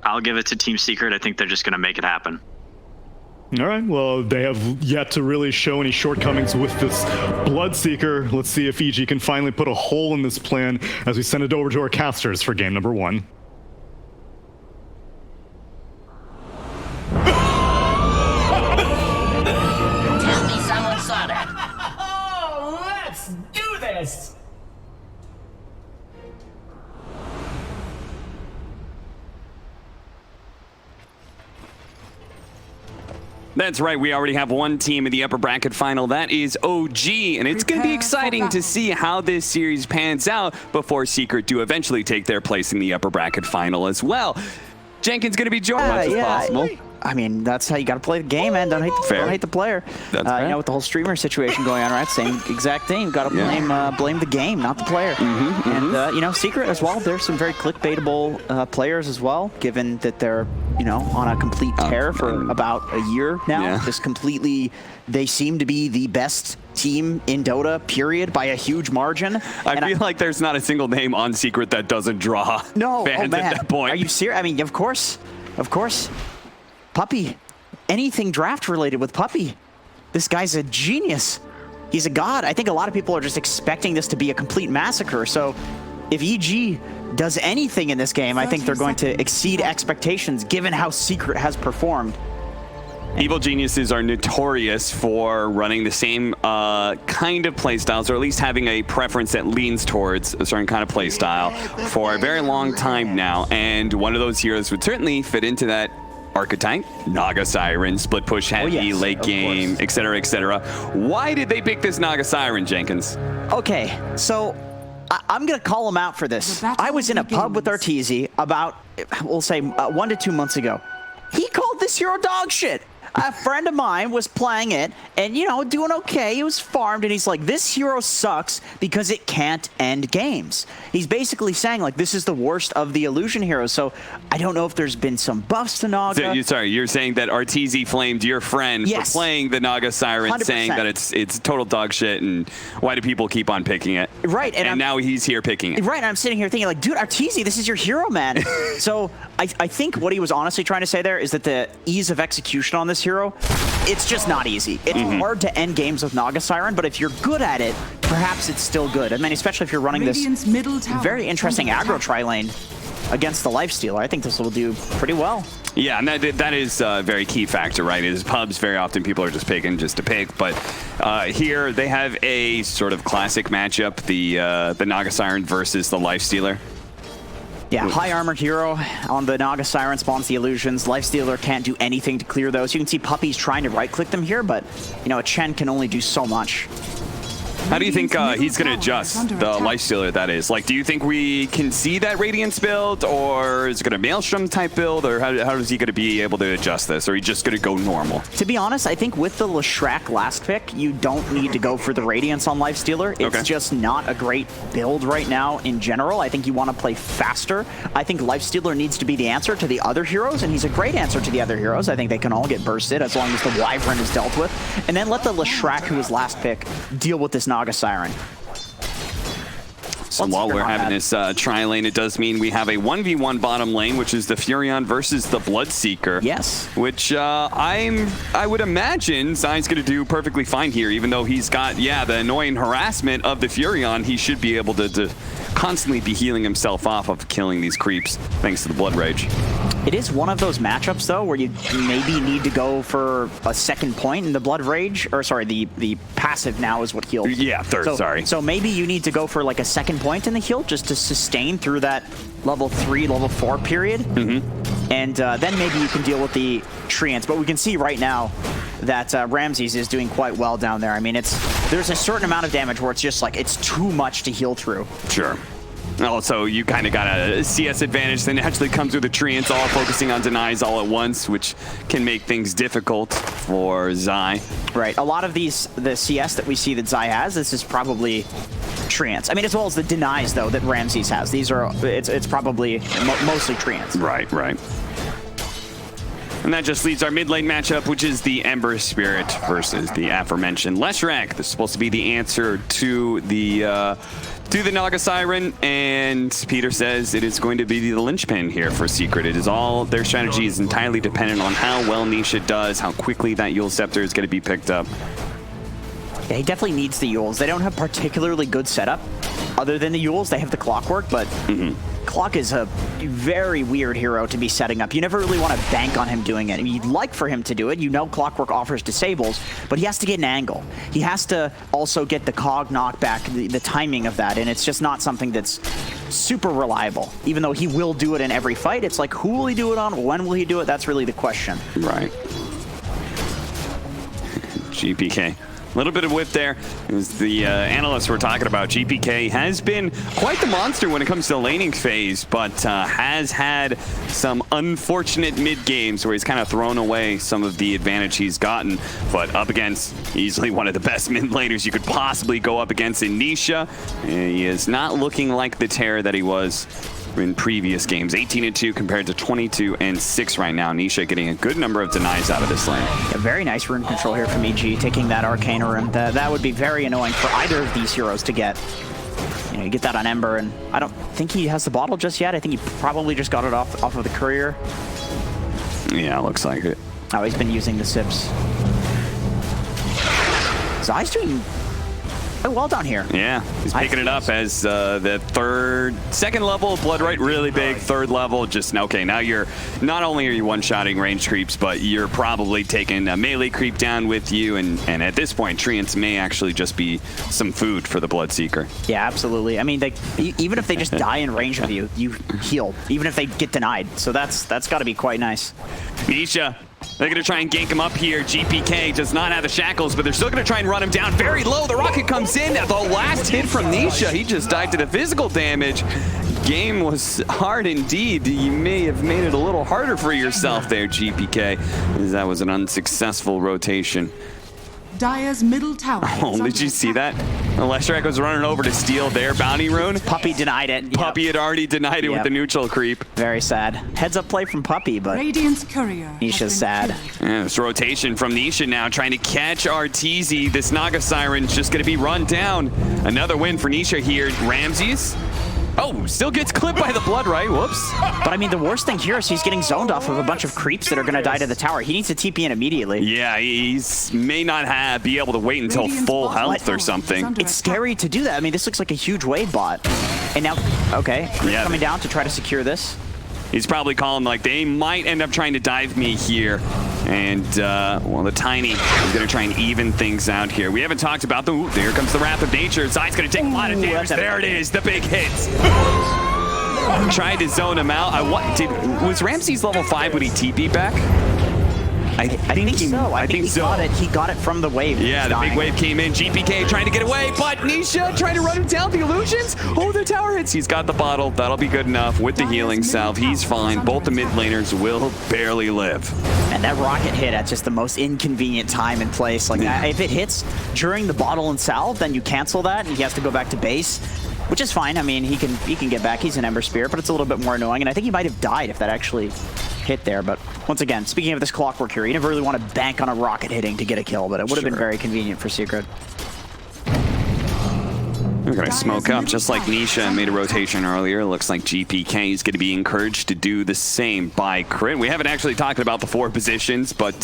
I'll give it to Team Secret. I think they're just going to make it happen. All right, well, they have yet to really show any shortcomings with this Bloodseeker. Let's see if EG can finally put a hole in this plan as we send it over to our casters for game number 1. Tell me someone saw that. Oh, let's do this. That's right, we already have one team in the upper bracket final. That is OG, and it's going to be exciting to see how this series pans out before Secret do eventually take their place in the upper bracket final as well. Jenkins going to be joined as possible. I mean, that's how you got to play the game, man. Don't hate the player. That's fair. You know, with the whole streamer situation going on, right? Same exact thing. You've got to blame the game, not the player. And, you know, Secret as well, there's some very clickbaitable players as well, given that they're, you know, on a complete tear for about a year now. Yeah. Just completely, they seem to be the best team in Dota, period, by a huge margin. I feel like there's not a single name on Secret that doesn't draw fans at that point. Are you serious? I mean, of course. Puppy. Anything draft related with Puppy. This guy's a genius. He's a god. I think a lot of people are just expecting this to be a complete massacre. So if EG does anything in this game, I think they're going to exceed expectations given how Secret has performed. Evil geniuses are notorious for running the same kind of playstyles, or at least having a preference that leans towards a certain kind of playstyle for a very long time now. And one of those heroes would certainly fit into that archetype. Naga Siren, split push heavy, late game, etc., etc. Why did they pick this Naga Siren, Jenkins? Okay, so I'm going to call him out for this. I was in a pub with Arteezy about, we'll say, 1 to 2 months ago. He called this hero dog shit. A friend of mine was playing it and, you know, doing okay. He was farmed, and he's like, this hero sucks because it can't end games. He's basically saying, like, this is the worst of the illusion heroes. So I don't know if there's been some buffs to Naga. So, you're saying that Arteezy flamed your friend for playing the Naga Siren, 100%. Saying that it's total dog shit, and why do people keep on picking it? Right. And now he's here picking it. Right, and I'm sitting here thinking, like, dude, Arteezy, this is your hero, man. So I think what he was honestly trying to say there is that the ease of execution on this hero, it's just not easy. It's hard to end games with Naga Siren, but if you're good at it, perhaps it's still good. I mean, especially if you're running this very interesting aggro tri-lane against the Lifestealer. I think this will do pretty well. Yeah, and that is a very key factor, right? Is pubs, very often people are just picking just to pick, but here they have a sort of classic matchup, the Naga Siren versus the Lifestealer. Yeah, high armored hero on the Naga Siren spawns the illusions. Lifestealer can't do anything to clear those. You can see Puppy's trying to right-click them here, but, you know, a Chen can only do so much. How do you think he's going to adjust the Lifestealer, that is? Like, do you think we can see that Radiance build, or is it going to Maelstrom type build, or how is he going to be able to adjust this, or are you just going to go normal? To be honest, I think with the Leshrac last pick, you don't need to go for the Radiance on Lifestealer. It's just not a great build right now in general. I think you want to play faster. I think Lifestealer needs to be the answer to the other heroes, and he's a great answer to the other heroes. I think they can all get bursted as long as the Wyvern is dealt with. And then let the Leshrac, who was last pick, deal with this Naga Siren. So while we're having this tri-lane, it does mean we have a 1v1 bottom lane, which is the Furion versus the Bloodseeker. Yes. Which I would imagine Zai's going to do perfectly fine here, even though he's got, the annoying harassment of the Furion. He should be able to constantly be healing himself off of killing these creeps, thanks to the Blood Rage. It is one of those matchups, though, where you maybe need to go for a second point in the Blood Rage, or sorry, the passive now is what heals. Yeah, sorry. So maybe you need to go for like a second point in the heal just to sustain through that level 3, level 4 period. And then maybe you can deal with the Treants. But we can see right now that Ramses is doing quite well down there. I mean, there's a certain amount of damage where it's just like, it's too much to heal through. Sure. Also, you kind of got a CS advantage that naturally comes with the Treants, all focusing on denies all at once, which can make things difficult for Zai. Right. A lot of the CS that we see that Zai has, this is probably Treants. I mean, as well as the denies, though, that Ramses has. These are, it's probably mostly Treants. Right. And that just leaves our mid lane matchup, which is the Ember Spirit versus the aforementioned Leshrac. This is supposed to be the answer to the to the Naga Siren, and Peter says it is going to be the linchpin here for Secret. It is all, their strategy is entirely dependent on how well Nisha does, how quickly that Yule Scepter is going to be picked up. Yeah, he definitely needs the Yules. They don't have particularly good setup. Other than the Yules, they have the Clockwork, but Clock is a very weird hero to be setting up. You never really want to bank on him doing it. You'd like for him to do it. You know Clockwork offers disables, but he has to get an angle. He has to also get the cog knockback, the timing of that, and it's just not something that's super reliable. Even though he will do it in every fight, it's like, who will he do it on? When will he do it? That's really the question. Right. GPK. A little bit of whip there. As the analysts were talking about, GPK has been quite the monster when it comes to the laning phase, but has had some unfortunate mid games where he's kind of thrown away some of the advantage he's gotten. But up against easily one of the best mid laners you could possibly go up against in Nisha. He is not looking like the terror that he was in previous games. 18-2 compared to 22-6 right now. Nisha getting a good number of denies out of this lane. A very nice rune control here from EG, taking that Arcane rune. That would be very annoying for either of these heroes to get. You know, you get that on Ember, and I don't think he has the bottle just yet. I think he probably just got it off of the courier. Yeah, looks like it. Oh, he's been using the sips. Zai's doing quite well down here. Yeah, he's picking it up as the second level of Blood Right, really big. Third level, just, okay, now you're, not only are you one-shotting range creeps, but you're probably taking a melee creep down with you, and at this point, Treants may actually just be some food for the Bloodseeker. Yeah, absolutely. I mean, even if they just die in range of you, you heal, even if they get denied. So that's got to be quite nice. Nisha, they're going to try and gank him up here. GPK does not have the shackles, but they're still going to try and run him down very low. The rocket comes in. The last hit from Nisha, he just died to the physical damage. Game was hard indeed. You may have made it a little harder for yourself there, GPK, as that was an unsuccessful rotation. Dire's middle tower. Oh, did you see that? Leshrac was running over to steal their bounty rune. Puppy denied it. Puppy had already denied it with the neutral creep. Very sad. Heads up play from Puppy, but Radiant's courier. Nisha's sad. Yeah, this rotation from Nisha now, trying to catch Arteezy. This Naga Siren's just going to be run down. Another win for Nisha here. Ramses. Oh, still gets clipped by the Blood Right. Whoops. But I mean, the worst thing here is he's getting zoned off of a bunch of creeps that are going to die to the tower. He needs to TP in immediately. Yeah, he's may not be able to wait until full health or something. It's scary to do that. I mean, this looks like a huge wave bot. And now, okay, coming down to try to secure this. He's probably calling like, they might end up trying to dive me here. And, well, the Tiny is going to try and even things out here. We haven't talked about there comes the Wrath of Nature. Zai's going to take a lot of damage. There it is, the big hits. Tried to zone him out. Was Ramses level 5 when he TP back? I think so. I think he got it from the wave. Yeah, the big wave came in. GPK trying to get away, but Nisha trying to run him down. The illusions. Oh, the tower hits. He's got the bottle. That'll be good enough with the healing salve. He's fine. Both the mid laners will barely live. And that rocket hit at just the most inconvenient time and place. Like, if it hits during the bottle and salve, then you cancel that, and he has to go back to base, which is fine. I mean, he can get back. He's an Ember Spirit, but it's a little bit more annoying. And I think he might have died if that actually hit there. But once again, speaking of this Clockwork here, you never really want to bank on a rocket hitting to get a kill, but it would have been very convenient for Secret. We're going to smoke up just like Nisha made a rotation earlier. Looks like GPK is going to be encouraged to do the same by Crit. We haven't actually talked about the 4 positions, but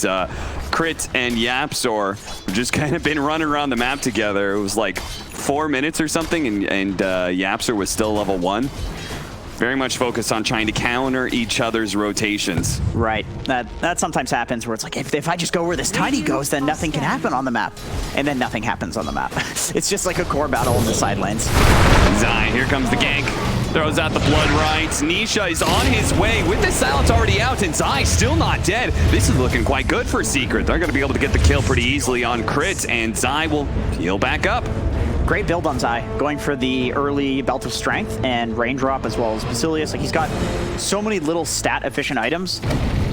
Crit and Yapsor have just kind of been running around the map together. It was like 4 minutes or something, and Yapsor was still level 1. Very much focused on trying to counter each other's rotations. Right. That sometimes happens where it's like, if I just go where this Tiny goes, then nothing can happen on the map. And then nothing happens on the map. It's just like a core battle in the side lanes. Zai, here comes the gank. Throws out the Blood Right. Nisha is on his way with the silence already out, and Zai still not dead. This is looking quite good for Secret. They're going to be able to get the kill pretty easily on Crit, and Zai will heal back up. Great build on Zai, going for the early Belt of Strength and Raindrop as well as Basilius. Like, he's got so many little stat-efficient items.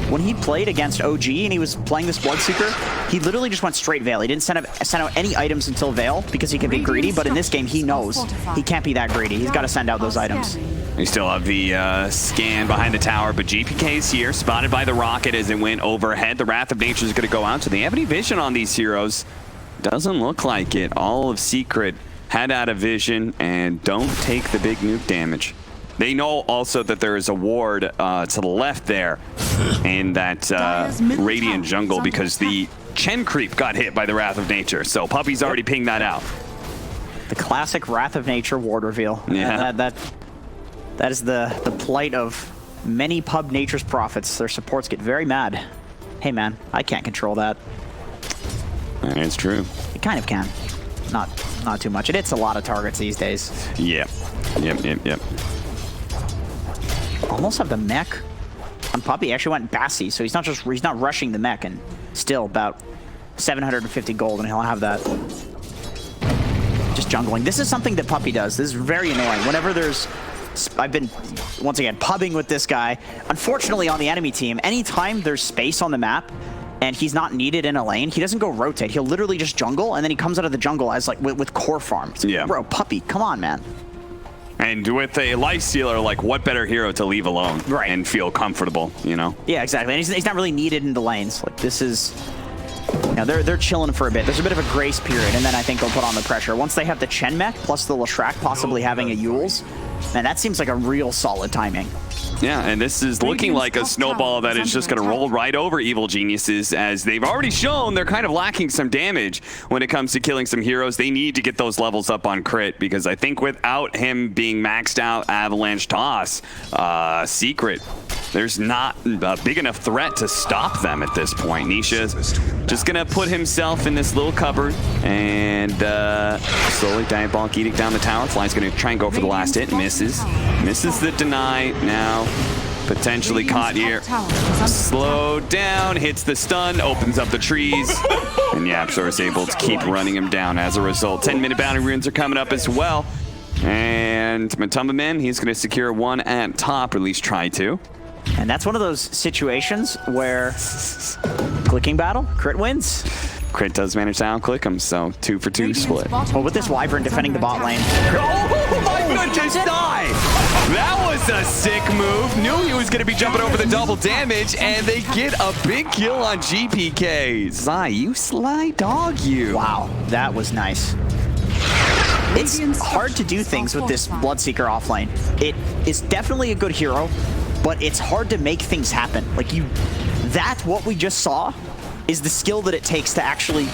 When he played against OG and he was playing this Bloodseeker, he literally just went straight Veil. He didn't send out any items until Veil because he can be greedy, but in this game, he knows he can't be that greedy. He's got to send out those items. We still have the scan behind the tower, but GPK's here, spotted by the rocket as it went overhead. The Wrath of Nature is going to go out. So they have any vision on these heroes? Doesn't look like it. All of Secret head out of vision and don't take the big nuke damage. They know also that there is a ward to the left there in that Radiant jungle because the Chen creep got hit by the Wrath of Nature. So Puppy's already pinged that out. The classic Wrath of Nature ward reveal. Yeah. That is the plight of many pub Nature's prophets. Their supports get very mad. Hey man, I can't control that. It's true. It kind of can. Not too much. It hits a lot of targets these days. Yep. Almost have the mech on Puppy. He actually went Bassy, so he's not rushing the mech, and still about 750 gold, and he'll have that. Just jungling. This is something that Puppy does. This is very annoying. Whenever I've been, once again, pubbing with this guy. Unfortunately, on the enemy team, anytime there's space on the map and he's not needed in a lane, he doesn't go rotate. He'll literally just jungle, and then he comes out of the jungle as like with core farm. Like, yeah. Bro, Puppy, come on, man. And with a Lifestealer, like, what better hero to leave alone and feel comfortable, you know? Yeah, exactly. And he's not really needed in the lanes. Like, this is... You know, they're chilling for a bit. There's a bit of a grace period, and then I think they'll put on the pressure. Once they have the Chen mech, plus the Leshrac possibly having a Yules, man, that seems like a real solid timing. Yeah, and this is looking like a snowball that is just going to roll right over Evil Geniuses, as they've already shown they're kind of lacking some damage when it comes to killing some heroes. They need to get those levels up on crit, because I think without him being maxed out Avalanche Toss, Secret, there's not a big enough threat to stop them at this point. Nisha's just going to put himself in this little cupboard and slowly Diabolic Edict down the tower. Fly's going to try and go for the last hit. Misses the deny. Now potentially caught here. Slow down, hits the stun, opens up the trees, and Yapzor is able to keep running him down as a result. 10-minute bounty runes are coming up as well. And Matumba Man, he's going to secure one at top, or at least try to. And that's one of those situations where clicking battle, crit wins. Crit does manage to out-click him, so 2 for 2 split. Well, with this Wyvern defending the bot lane. Oh my goodness, die! That was a sick move. Knew he was going to be jumping over the double damage, and they get a big kill on GPK. Zai, you sly dog, you. Wow, that was nice. It's hard to do things with this Bloodseeker offlane. It is definitely a good hero, but it's hard to make things happen. Like what we just saw is the skill that it takes to actually,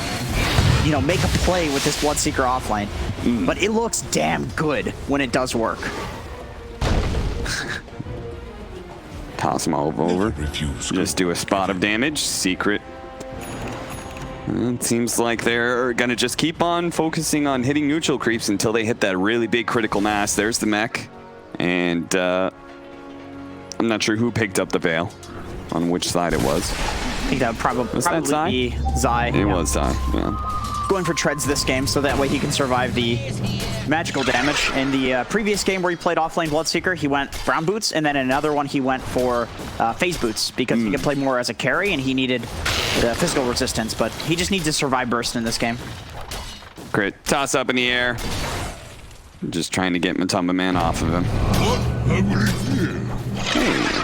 you know, make a play with this Bloodseeker offlane. But it looks damn good when it does work. Toss him over. Just do a spot of damage. Secret. It seems like they're going to just keep on focusing on hitting neutral creeps until they hit that really big critical mass. There's the mech. And I'm not sure who picked up the veil, on which side it was. I think that would probably Zai? be Zai. It was Zai, yeah. Going for treads this game, so that way he can survive the magical damage. In the previous game where he played offlane Bloodseeker, he went brown boots, and then in another one he went for phase boots, because he could play more as a carry and he needed the physical resistance, but he just needs to survive burst in this game. Crit, toss up in the air. Just trying to get Matumba Man off of him. Hey.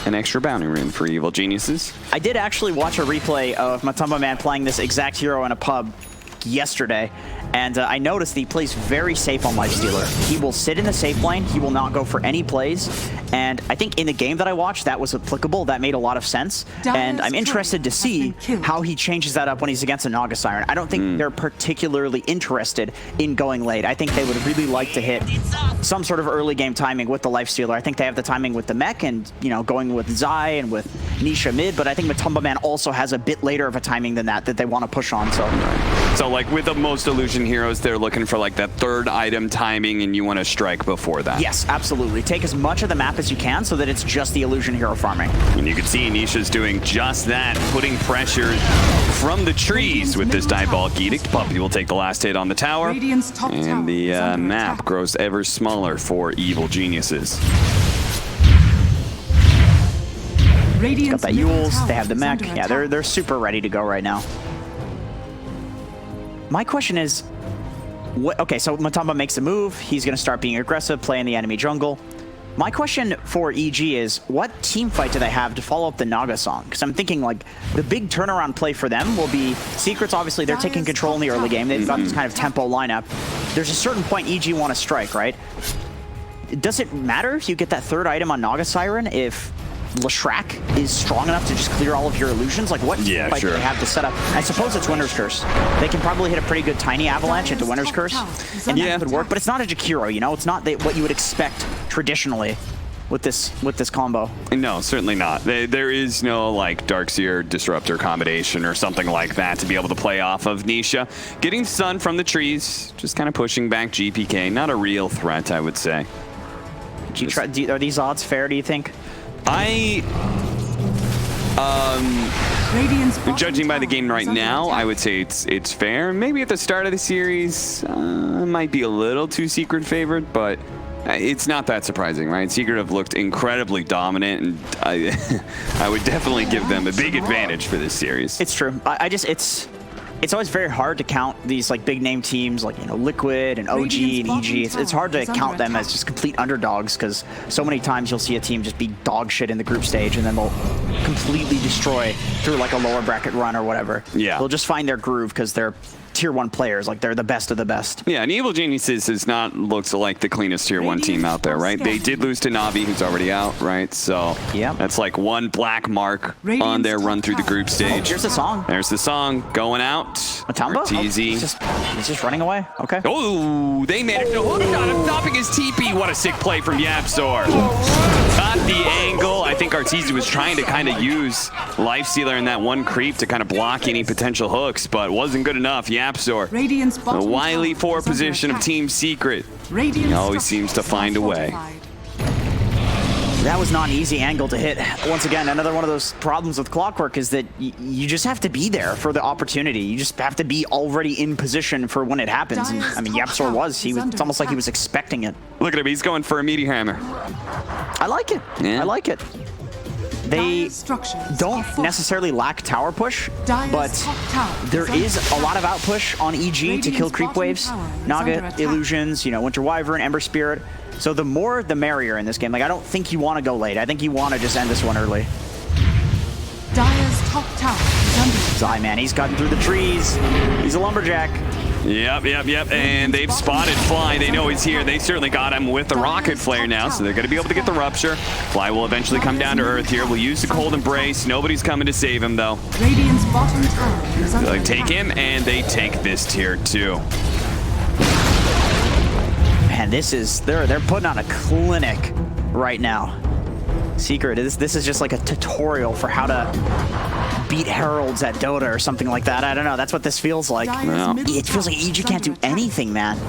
An extra bounty rune for Evil Geniuses. I did actually watch a replay of Matumba Man playing this exact hero in a pub yesterday, and I noticed that he plays very safe on Lifestealer. He will sit in the safe lane, he will not go for any plays, and I think in the game that I watched that was applicable, that made a lot of sense, and I'm interested to see how he changes that up when he's against a Naga Siren. I don't think they're particularly interested in going late. I think they would really like to hit some sort of early game timing with the Lifestealer. I think they have the timing with the mech and, you know, going with Zai and with Nisha mid, but I think Matumba Man also has a bit later of a timing than that they want to push on. So like with the most illusion heroes, they're looking for like that third item timing, and you want to strike before that. Yes, absolutely. Take as much of the map as you can so that it's just the illusion hero farming. And you can see Nisha's doing just that, putting pressure from the trees with this Diabolic Edict. Puppy will take the last hit on the tower, and the map grows ever smaller for Evil Geniuses. Got that Yules, they have the mech. Yeah, they're super ready to go right now. My question is, okay, so Matumba makes a move. He's going to start being aggressive, play in the enemy jungle. My question for EG is, what team fight do they have to follow up the Naga song? Because I'm thinking, like, the big turnaround play for them will be Secrets. Obviously, they're taking control in the early game. They've got this kind of tempo lineup. There's a certain point EG want to strike, right? Does it matter if you get that third item on Naga Siren if Leshrac is strong enough to just clear all of your illusions? Like, what fight do they have to set up? I suppose it's Winter's Curse. They can probably hit a pretty good tiny avalanche into Winter's Curse, and that could work. But it's not a Jakiro, you know? It's not what you would expect traditionally with this combo. No, certainly not. There is no, like, Darkseer Disruptor combination or something like that to be able to play off of Nisha. Getting stun from the trees, just kind of pushing back GPK. Not a real threat, I would say. Are these odds fair, do you think? Judging by the game right now, I would say it's fair. Maybe at the start of the series, might be a little too Secret favored, but it's not that surprising, right? Secret have looked incredibly dominant, and I would definitely give them a big advantage for this series. It's true. It's always very hard to count these like big name teams like, you know, Liquid and OG and EG. It's hard to count them as just complete underdogs because so many times you'll see a team just be dog shit in the group stage and then they'll completely destroy through like a lower bracket run or whatever. Yeah. They'll just find their groove because they're tier 1 players, like they're the best of the best. Yeah, and Evil Geniuses has not looked like the cleanest tier 1 team out there, right? They did lose to Navi, who's already out, right? So that's like one black mark on their run through the group stage. Here's the song. There's the song going out. Matumba? Arteezy. He's just running away. Okay. Oh, they managed to hook on him, stopping his TP. What a sick play from Yapzor. Got the angle. I think Arteezy was trying to kind of use Lifestealer in that one creep to kind of block any potential hooks, but wasn't good enough. Yapzor, the wily 4 position of Team Secret. He always seems to find a way. That was not an easy angle to hit. Once again, another one of those problems with Clockwork is that you just have to be there for the opportunity. You just have to be already in position for when it happens. And I mean, Yapzor was. It's almost like he was expecting it. Look at him. He's going for a meaty hammer. I like it. Yeah. I like it. They don't necessarily lack tower push, but there is a lot of outpush on EG to kill creep waves, Naga illusions, you know, Winter Wyvern, Ember Spirit. So the more, the merrier in this game. Like, I don't think you want to go late. I think you want to just end this one early. Dire's top tower is under Zai, man, he's cutting through the trees. He's a lumberjack. Yep. And they've spotted Fly. They know he's here. They certainly got him with the Rocket Flare now, so they're going to be able to get the Rupture. Fly will eventually come down to Earth here. We'll use the Cold Embrace. Nobody's coming to save him, though. Radiant's bottom tower is under They take him, and they take this tier 2. Man, this is, they're putting on a clinic right now. Secret, this is just like a tutorial for how to beat Heralds at Dota or something like that. I don't know, that's what this feels like. Yeah. It feels like EG can't do anything, man.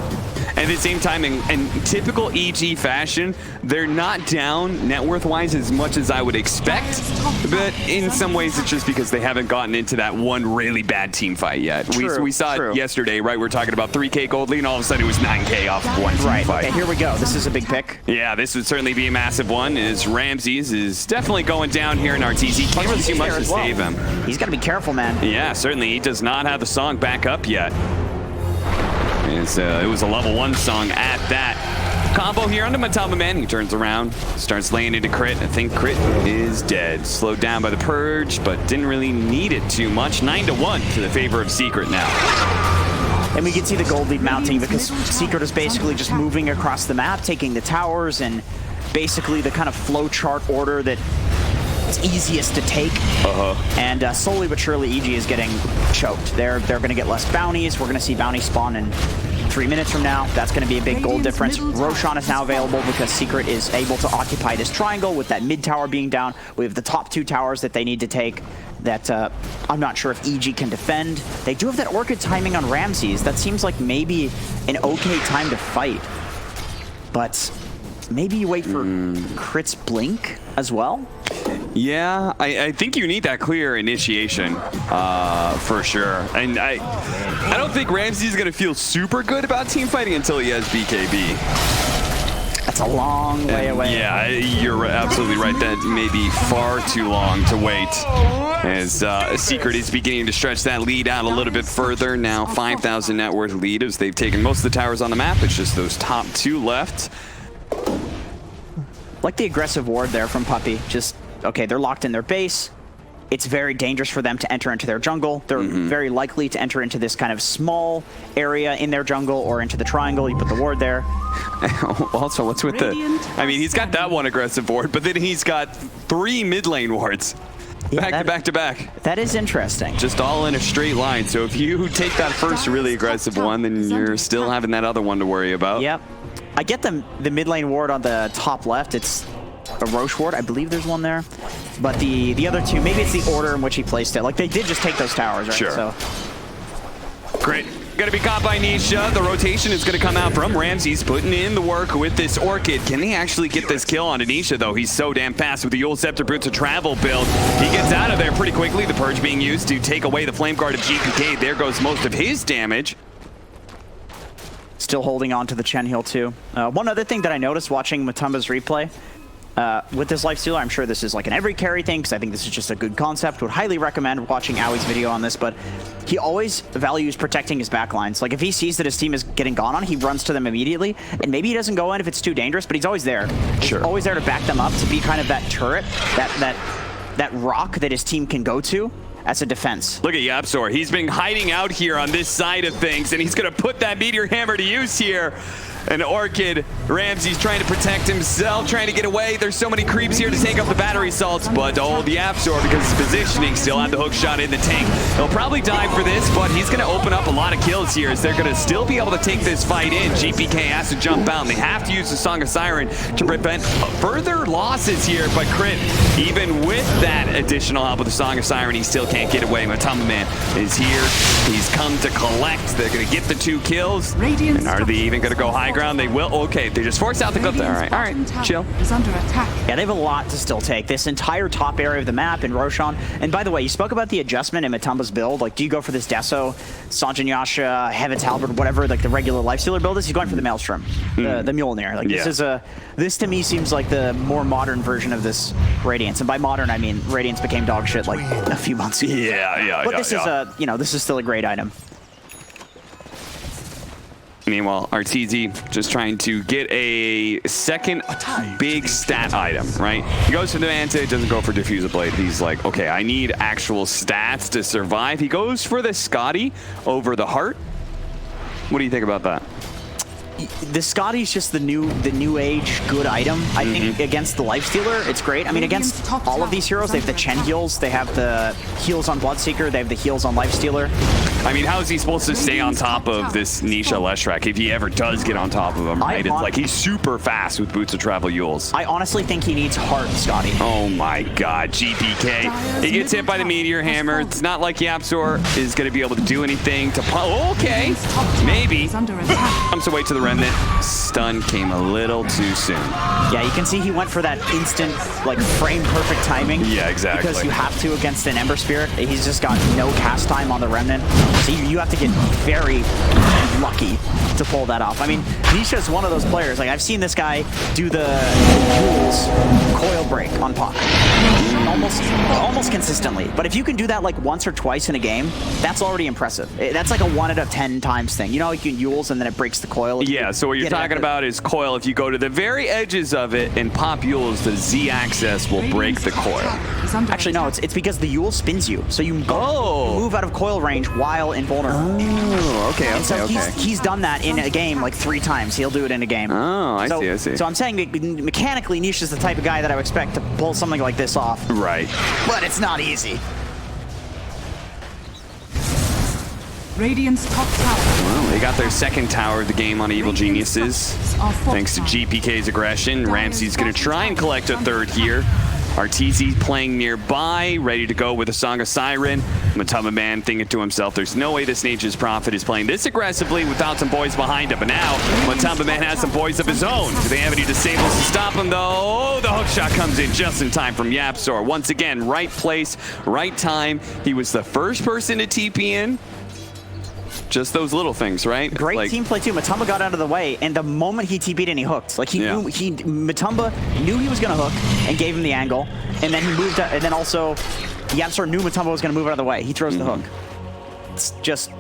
At the same time, in typical EG fashion, they're not down net worth-wise as much as I would expect, but in some ways it's just because they haven't gotten into that one really bad team fight yet. We saw it yesterday, right? We're talking about 3K gold lead, and all of a sudden it was 9K off of one team fight. Okay, here we go. This is a big pick. Yeah, this would certainly be a massive one, as Ramses is definitely going down here in Arteezy. Can't really do much to save him. He's got to be careful, man. Yeah, certainly. He does not have the song back up yet. It was a level 1 song at that. Combo here onto Matumba Man. He turns around, starts laying into Crit. I think Crit is dead. Slowed down by the Purge, but didn't really need it too much. 9-1 to the favor of Secret now. And we can see the gold lead mounting because Secret is basically just moving across the map, taking the towers, and basically the kind of flow chart order that it's easiest to take. And slowly but surely EG is getting choked. They're going to get less bounties. We're going to see bounties spawn in 3 minutes from now. That's going to be a big gold difference. Roshan is now available because Secret is able to occupy this triangle with that mid tower being down. We have the top 2 towers that they need to take that I'm not sure if EG can defend. They do have that Orchid timing on Ramses. That seems like maybe an okay time to fight. But maybe you wait for Crit's Blink as well? Yeah, I think you need that clear initiation for sure. And I don't think Ramsey's going to feel super good about team fighting until he has BKB. That's a long way away. Yeah, you're absolutely right. That may be far too long to wait. As Secret is beginning to stretch that lead out a little bit further. Now 5,000 net worth lead as they've taken most of the towers on the map. It's just those top 2 left. Like the aggressive ward there from Puppey. Just, okay, they're locked in their base. It's very dangerous for them to enter into their jungle. They're very likely to enter into this kind of small area in their jungle or into the triangle. You put the ward there. Also, what's with I mean, he's got that one aggressive ward, but then he's got 3 mid lane wards. Back to back. That is interesting. Just all in a straight line. So if you take that first really aggressive one, then you're still having that other one to worry about. Yep. I get the mid lane ward on the top left. It's a Roche ward. I believe there's one there. But the other two, maybe it's the order in which he placed it. Like, they did just take those towers, right? Sure. So. Great. Going to be caught by Nisha. The rotation is going to come out from Ramses, putting in the work with this Orchid. Can they actually get this kill on Nisha, though? He's so damn fast with the Yule Scepter Boots of Travel build. He gets out of there pretty quickly. The Purge being used to take away the Flame Guard of GPK. There goes most of his damage. Still holding on to the Chen heal, too. One other thing that I noticed watching Matumba's replay, with this Lifestealer, I'm sure this is like an every carry thing, because I think this is just a good concept. Would highly recommend watching Owie's video on this, but he always values protecting his backlines. Like, if he sees that his team is getting gone on, he runs to them immediately, and maybe he doesn't go in if it's too dangerous, but he's always there. Sure. He's always there to back them up, to be kind of that turret, that rock that his team can go to as a defense. Look at Yapzor. He's been hiding out here on this side of things, and he's going to put that Meteor Hammer to use here. An Orchid, Ramsey's trying to protect himself, trying to get away. There's so many creeps here to take up the battery salts, but the Yapzor, because his positioning, still had the hook shot in the tank. He'll probably die for this, but he's going to open up a lot of kills here, as they're going to still be able to take this fight in. GPK has to jump out, and they have to use the Song of Siren to prevent further losses here, but Crit, even with that additional help with the Song of Siren, he still can't get away. Matumba Man is here. He's come to collect. They're going to get the 2 kills. And are they even going to go high ground? They will. Okay, they just force out the clip there. All right, chill. Is under attack. Yeah, they have a lot to still take. This entire top area of the map in Roshan. And by the way, you spoke about the adjustment in Matumba's build. Like, do you go for this Deso, Sanjin Yasha, Heaven's Halberd, whatever, like the regular Lifestealer build is? He's going for the Maelstrom, the Mjolnir. Like, this to me seems like the more modern version of this Radiance. And by modern, I mean Radiance became dog shit like a few months ago. But this is this is still a great item. Meanwhile, Arteezy just trying to get a second big stat item, right? He goes for the Manta, doesn't go for Diffuser Blade. He's like, okay, I need actual stats to survive. He goes for the Scotty over the Heart. What do you think about that? The Scotty's just the new age good item. I think against the Lifestealer, it's great. I mean, against all of these heroes, they have the Chen heals, they have the heals on Bloodseeker, they have the heals on Lifestealer. I mean, how is he supposed to stay on top of this Nisha Leshrac if he ever does get on top of him, right? It's like he's super fast with Boots of Travel Yules. I honestly think he needs Heart, Scotty. Oh my god, GPK. He gets hit by the Meteor Hammer. It's not like Yapzor is going to be able to do anything to... okay, maybe. Comes away to the Remnant. Stun came a little too soon. Yeah, you can see he went for that instant, like, frame-perfect timing. Yeah, exactly. Because you have to against an Ember Spirit. He's just got no cast time on the Remnant. So you have to get very lucky to pull that off. I mean, Nisha's one of those players. Like, I've seen this guy do the Jules coil break on Puck. Almost consistently. But if you can do that like once or twice in a game, that's already impressive. That's like a 1 out of 10 times thing. You know, like you can Yules and then it breaks the coil. Yeah, so what you're talking about is coil. If you go to the very edges of it and pop Yules, the Z-axis will break the coil. Actually, no, it's because the Yule spins you. So you move out of coil range while invulnerable. Oh, okay, and so he's done that in a game like 3 times. He'll do it in a game. Oh, I see. So I'm saying that mechanically, Nisha's the type of guy that I would expect to pull something like this off. Right. But it's not easy. Radiant's top tower. Well, they got their second tower of the game on Evil Geniuses. Thanks to GPK's aggression. Ramsey's going to try and collect a third here. Arteezy playing nearby, ready to go with a Song of Siren. Matumba Man thinking to himself, there's no way this Nature's Prophet is playing this aggressively without some boys behind him. But now, Matumba Man has some boys of his own. Do they have any disables to stop him, though? Oh, the hook shot comes in just in time from Yapzor. Once again, right place, right time. He was the first person to TP in. Just those little things, right? Great team play too. Matumba got out of the way, and the moment he TP'd in, he hooked. Like Matumba knew he was gonna hook and gave him the angle, and then he moved. And then also, Yapzor knew Matumba was gonna move out of the way. He throws the hook. It's just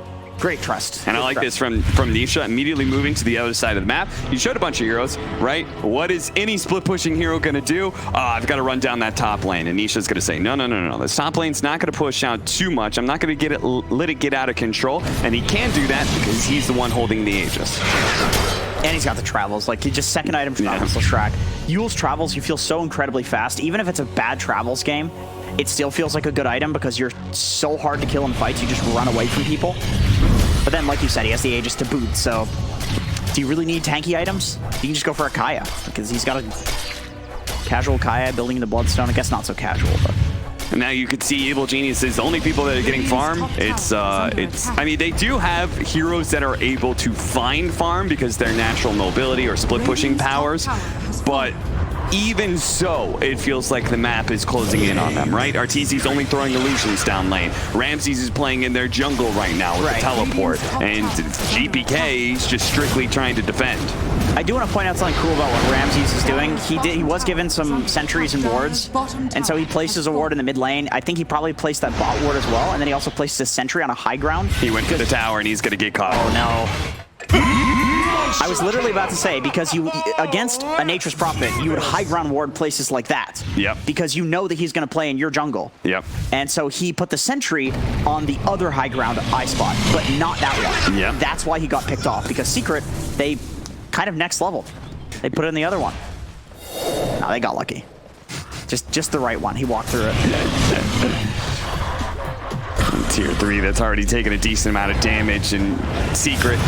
Great trust. And I like this from Nisha, immediately moving to the other side of the map. You showed a bunch of heroes, right? What is any split pushing hero going to do? I've got to run down that top lane. And Nisha's going to say, no. This top lane's not going to push out too much. I'm not going to let it get out of control. And he can do that because he's the one holding the Aegis. And he's got the travels. Like, he just second item travels the track. Yule's travels, you feel so incredibly fast. Even if it's a bad travels game, it still feels like a good item because you're so hard to kill in fights. You just run away from people. But then, like you said, he has the Aegis to boot, so do you really need tanky items? You can just go for a Kaya, because he's got a casual Kaya building the Bloodstone. I guess not so casual, but... And now you could see Evil Geniuses, the only people that are getting farm, I mean, they do have heroes that are able to find farm because they're natural mobility or split pushing powers, but even so, it feels like the map is closing in on them, right? Arteezy's only throwing illusions down lane. Ramses is playing in their jungle right now with the teleport. And GPK is just strictly trying to defend. I do want to point out something cool about what Ramses is doing. He was given some sentries and wards, and so he places a ward in the mid lane. I think he probably placed that bot ward as well, and then he also placed a sentry on a high ground. He went to the tower, and he's going to get caught. Oh, no. I was literally about to say, because you, against a Nature's Prophet, you would high ground ward places like that. Yep. Because you know that he's going to play in your jungle. Yep. And so he put the sentry on the other high ground eye spot, but not that one. Yep. That's why he got picked off, because Secret, they kind of next level. They put it in the other one. No, they got lucky. Just the right one. He walked through it. Tier 3 that's already taken a decent amount of damage, and Secret,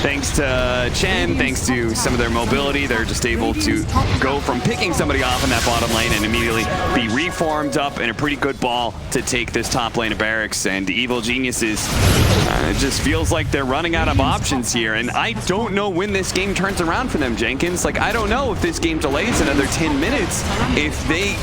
thanks to Chen, thanks to some of their mobility, they're just able to go from picking somebody off in that bottom lane and immediately be reformed up in a pretty good ball to take this top lane of barracks. And Evil Geniuses, it just feels like they're running out of options here, and I don't know when this game turns around for them, Jenkins. Like, I don't know if this game delays another 10 minutes if they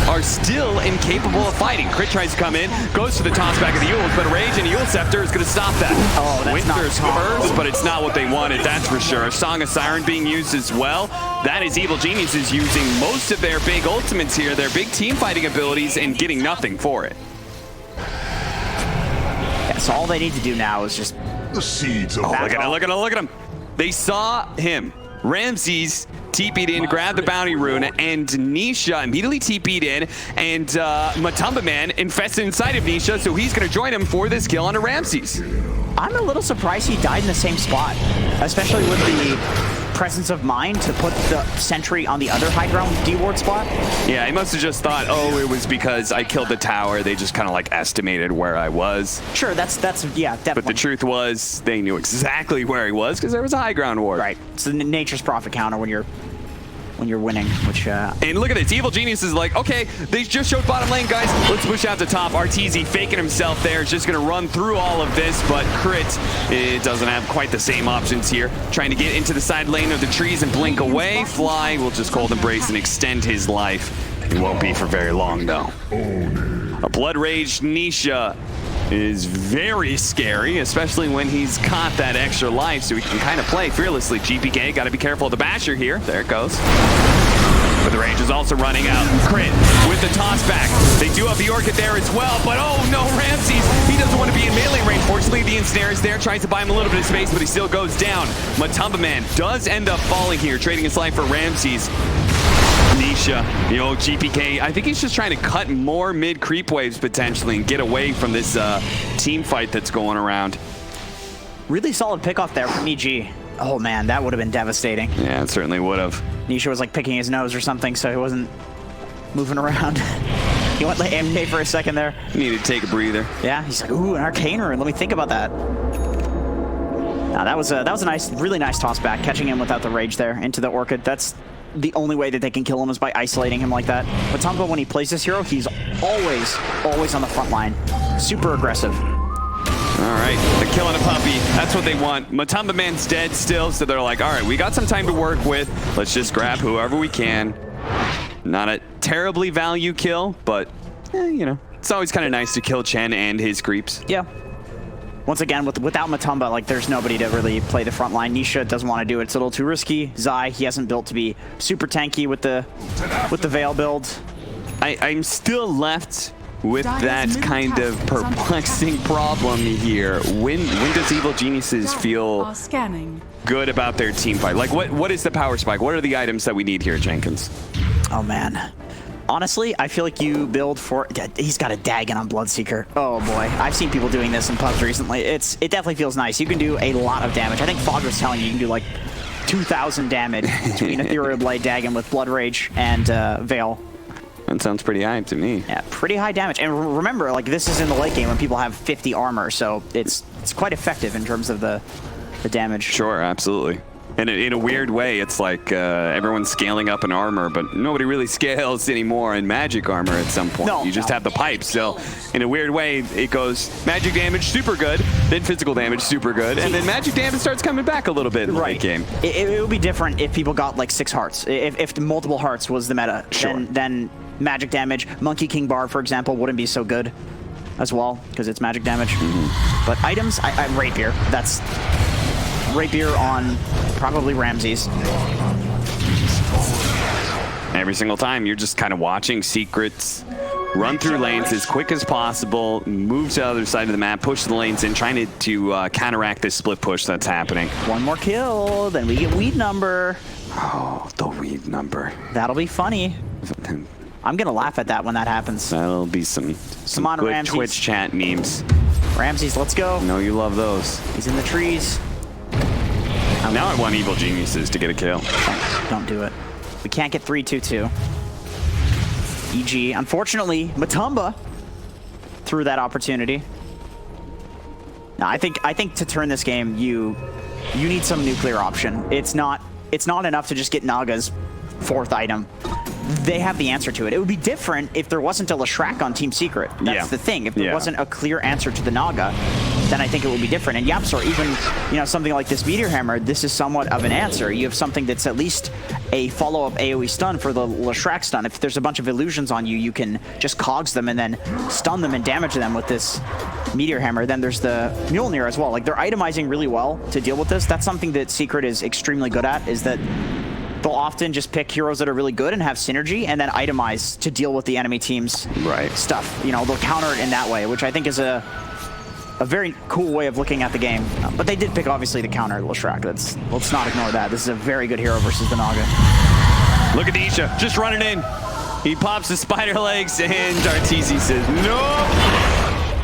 are still incapable of fighting. Crit tries to come in, goes to the toss back of the Yules, but a Rage and Yule Scepter is going to stop that. Oh, that's Winter's first, but it's not what they wanted, that's for sure. Song of Siren being used as well. That is Evil Geniuses using most of their big ultimates here, their big team fighting abilities, and getting nothing for it. Yeah, so all they need to do now is just... The seeds of Look at him. They saw him. Ramses TP'd in, grabbed the bounty rune, and Nisha immediately TP'd in, and Matumba Man infested inside of Nisha, so he's going to join him for this kill onto Ramses. I'm a little surprised he died in the same spot, especially with the presence of mind to put the sentry on the other high ground D-ward spot. Yeah, he must have just thought, oh, it was because I killed the tower. They just kind of like estimated where I was. Sure, that's yeah, definitely. But the truth was, they knew exactly where he was because there was a high ground ward. Right. It's the Nature's Prophet counter when you're winning, which... And look at this. Evil Genius is like, okay, they just showed bottom lane, guys. Let's push out to top. Arteezy faking himself there. Is just going to run through all of this, but Crit, it doesn't have quite the same options here. Trying to get into the side lane of the trees and blink away. Fly will just Cold Embrace and extend his life. It won't be for very long, though. A Blood Rage Nisha is very scary, especially when he's caught that extra life, so he can kind of play fearlessly. GPK, got to be careful of the basher here. There it goes. But the range is also running out. Crit with the toss back. They do have the Orchid there as well, but oh no, Ramses, he doesn't want to be in melee range. Fortunately, the ensnare is there, tries to buy him a little bit of space, but he still goes down. Matumba Man does end up falling here, trading his life for Ramses. Nisha, the old GPK, I think he's just trying to cut more mid creep waves potentially and get away from this team fight that's going around. Really solid pickoff there from EG. Oh man, that would have been devastating. Yeah, it certainly would have. Nisha was like picking his nose or something, so he wasn't moving around. He went like MK for a second there. Needed to take a breather. Yeah, he's like, ooh, an arcane rune. Let me think about that. Now that was a nice, really nice toss back, catching him without the rage there into the Orchid. That's the only way that they can kill him is by isolating him like that. But Matumba, when he plays this hero, he's always on the front line. Super aggressive. All right, they're killing a puppy. That's what they want. Matumba Man's dead still, so they're like, all right, we got some time to work with. Let's just grab whoever we can. Not a terribly value kill, but, you know, it's always kind of nice to kill Chen and his creeps. Yeah. Once again, without Matumba, like, there's nobody to really play the front line. Nisha doesn't want to do it. It's a little too risky. Zai, he hasn't built to be super tanky with the Veil build. I'm still left with that kind of perplexing problem here. When does Evil Geniuses feel Are scanning. good about their team fight? Like, what is the power spike? What are the items that we need here, Jenkins? Oh, man. Honestly, I feel like you build for... He's got a Dagon on Bloodseeker. Oh, boy. I've seen people doing this in pubs recently. It definitely feels nice. You can do a lot of damage. I think Fog was telling you can do, like, 2,000 damage between Ethereal Blade Dagon with Blood Rage and Veil. That sounds pretty high to me. Yeah, pretty high damage. And remember, like, this is in the late game when people have 50 armor, so it's quite effective in terms of the damage. Sure, absolutely. And in a weird way, it's like everyone's scaling up in armor, but nobody really scales anymore in magic armor at some point. No, you just have the pipes. So in a weird way, it goes magic damage, super good, then physical damage, super good, and then magic damage starts coming back a little bit in the late game. It would be different if people got, like, 6 hearts. If multiple hearts was the meta, Sure. then magic damage, Monkey King Bar, for example, wouldn't be so good as well, because it's magic damage. But items, I Rapier. That's Rapier on probably Ramses. Every single time, you're just kind of watching secrets run through lanes as quick as possible, move to the other side of the map, push the lanes in, trying to counteract this split push that's happening. One more kill, then we get weed number. Oh, the weed number. That'll be funny. I'm gonna laugh at that when that happens. That'll be some on, good Ramses. Twitch chat memes. Ramses, let's go. I know you love those. He's in the trees. Now I want Evil Geniuses to get a kill. Don't do it. We can't get 3-2-2. EG, unfortunately, Matumba threw that opportunity. Now, I think to turn this game, you need some nuclear option. It's not enough to just get Naga's 4th item. They have the answer to it. It would be different if there wasn't a Leshrac on Team Secret. That's the thing. If there wasn't a clear answer to the Naga, then I think it would be different. And Yapsor, even something like this Meteor Hammer, this is somewhat of an answer. You have something that's at least a follow-up AoE stun for the Leshrac stun. If there's a bunch of illusions on you, you can just cogs them and then stun them and damage them with this Meteor Hammer. Then there's the Mjolnir as well. Like, they're itemizing really well to deal with this. That's something that Secret is extremely good at, is that they'll often just pick heroes that are really good and have synergy and then itemize to deal with the enemy team's stuff. They'll counter it in that way, which I think is a very cool way of looking at the game. But they did pick, obviously, the counter Leshrac. Let's not ignore that. This is a very good hero versus the Naga. Look at Isha, just running in. He pops the spider legs and Arteezy says, nope.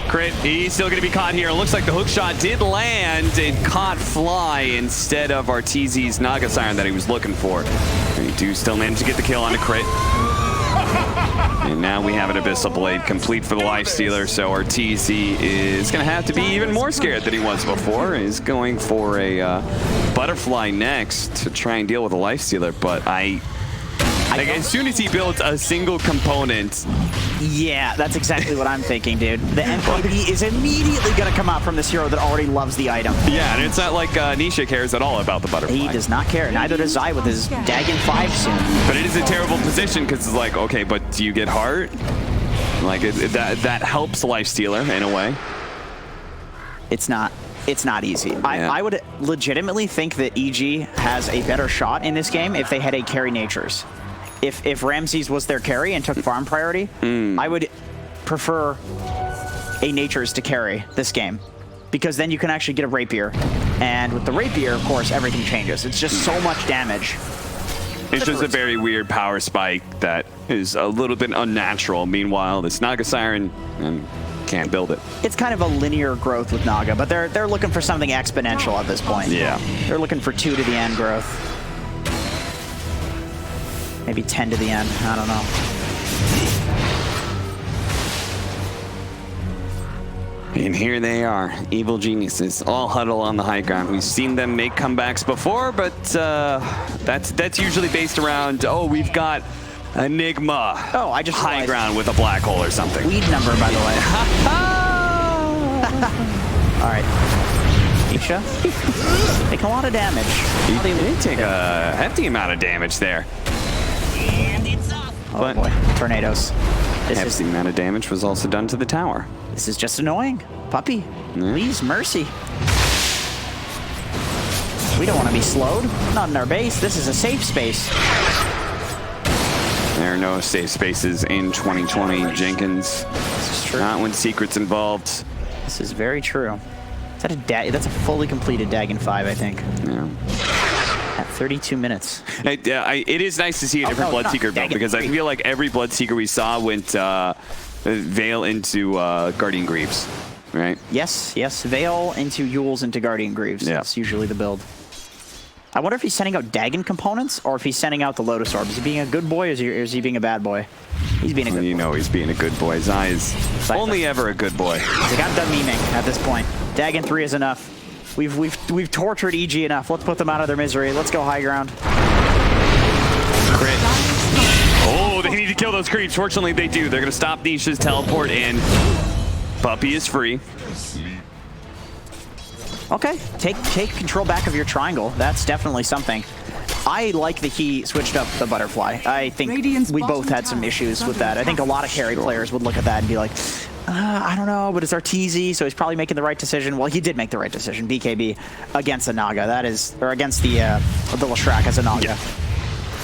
Crit, he's still going to be caught here. Looks like the hook shot did land and caught Fly instead of Arteezy's Naga Siren that he was looking for. And he do still manage to get the kill on the crit. And now we have an Abyssal Blade complete for the Lifestealer, so Arteezy is going to have to be even more scared than he was before. He's going for a Butterfly next to try and deal with a Lifestealer, but as soon as he builds a single component... Yeah, that's exactly what I'm thinking, dude. The MKB is immediately going to come out from this hero that already loves the item. Yeah, and it's not like Nisha cares at all about the Butterfly. He does not care. Neither does I with his Dagon 5 soon. But it is a terrible position because it's like, okay, but do you get heart? Like, that helps Lifestealer in a way. It's not easy. Yeah. I would legitimately think that EG has a better shot in this game if they had a carry natures. If Ramses was their carry and took farm priority, I would prefer a natures to carry this game, because then you can actually get a rapier. And with the rapier, of course, everything changes. It's just so much damage. It's just a very weird power spike that is a little bit unnatural. Meanwhile, this Naga Siren can't build it. It's kind of a linear growth with Naga, but they're looking for something exponential at this point. Yeah. They're looking for 2 to the end growth. Maybe 10 to the end. I don't know. And here they are, Evil Geniuses, all huddle on the high ground. We've seen them make comebacks before, but that's usually based around, oh, we've got Enigma. Oh, I just high ground with a black hole or something. Weed number, by the way. All right. Isha, take a lot of damage. He did take a hefty amount of damage there. And it's off. Oh boy, tornadoes. Hefty amount of damage was also done to the tower. This is just annoying. Puppy, please, mercy. We don't want to be slowed. Not in our base. This is a safe space. There are no safe spaces in 2020, Jenkins. This is true. Not when Secret's involved. This is very true. Is that a that's a fully completed Dagon 5, I think. Yeah. At 32 minutes. It is nice to see a different no, it's not. Bloodseeker build, because I feel like every Bloodseeker we saw went Veil into Guardian Greaves, right? Yes, Veil into Yules into Guardian Greaves. Yeah. That's usually the build. I wonder if he's sending out Dagon components or if he's sending out the Lotus Orb. Is he being a good boy or is he being a bad boy? He's being a good boy. You know he's being a good boy. Zai is only ever a good boy. He's got done memeing at this point. Dagon 3 is enough. We've tortured EG enough. Let's put them out of their misery. Let's go high ground. Crit. Oh, they need to kill those creeps. Fortunately, they do. They're going to stop Nisha's teleport in. Puppy is free. Okay, take control back of your triangle. That's definitely something. I like that he switched up the butterfly. I think we both had some issues with that. I think a lot of carry players would look at that and be like, I don't know, but it's Arteezy, so he's probably making the right decision. Well, he did make the right decision, BKB, against the Naga. That is, or against the Leshrac as a Naga. Yeah.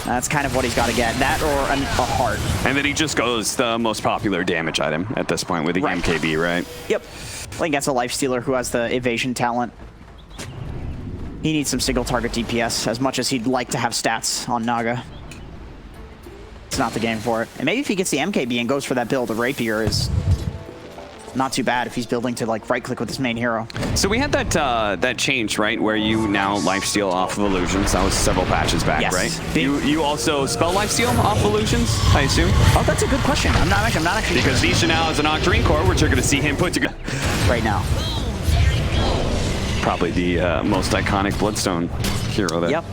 That's kind of what he's got to get. That or a heart. And then he just goes the most popular damage item at this point with the MKB, right? Yep. Playing against a Lifestealer who has the evasion talent. He needs some single target DPS as much as he'd like to have stats on Naga. It's not the game for it. And maybe if he gets the MKB and goes for that build, a Rapier is not too bad if he's building to like right click with his main hero. So we had that change, right, where you now lifesteal off of illusions. That was several patches back, Yes. right? You also spell lifesteal off illusions, I assume? Oh, that's a good question. I'm not actually Because Nisha now has an Octarine Core, which you're going to see him put together. right now. Probably the most iconic Bloodstone hero there. Yep.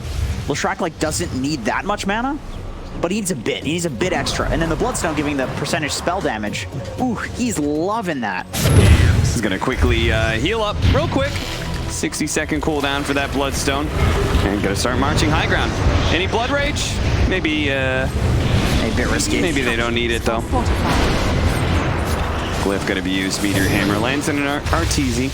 Leshrac like doesn't need that much mana, but he needs a bit. He needs a bit extra. And then the Bloodstone giving the percentage spell damage. Ooh, he's loving that. He's going to quickly heal up real quick. 60-second cooldown for that Bloodstone. And going to start marching high ground. Any Blood Rage? Maybe A bit risky. maybe they don't need it, though. Glyph going to be used. Meteor Hammer lands in an Arteezy.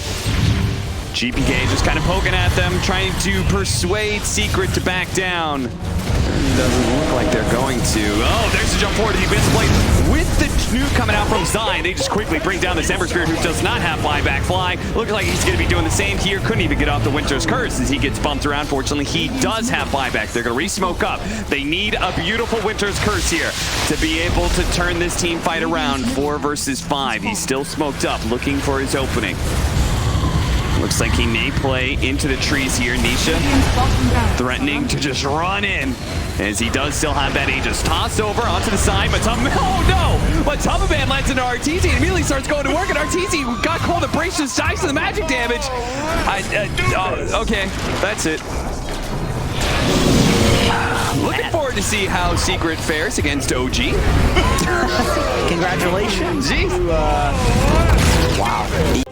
GPK just kind of poking at them, trying to persuade Secret to back down. Doesn't look like they're going to. Oh, there's the jump forward. The Abyss Blade with the nuke coming out from Zion. They just quickly bring down this Ember Spirit, who does not have flyback fly. Looks like he's going to be doing the same here. Couldn't even get off the Winter's Curse as he gets bumped around. Fortunately, he does have flyback. They're going to re-smoke up. They need a beautiful Winter's Curse here to be able to turn this team fight around. 4 versus 5. He's still smoked up, looking for his opening. Looks like he may play into the trees here. Nisha threatening to just run in, as he does still have that Aegis. Tossed over onto the side, but oh no! But Tubaban lands into Arteezy and immediately starts going to work, and Arteezy got cold abrasions, dies to the magic damage. Okay, that's it. Looking forward to see how Secret fares against OG. Congratulations. Jeez. Wow.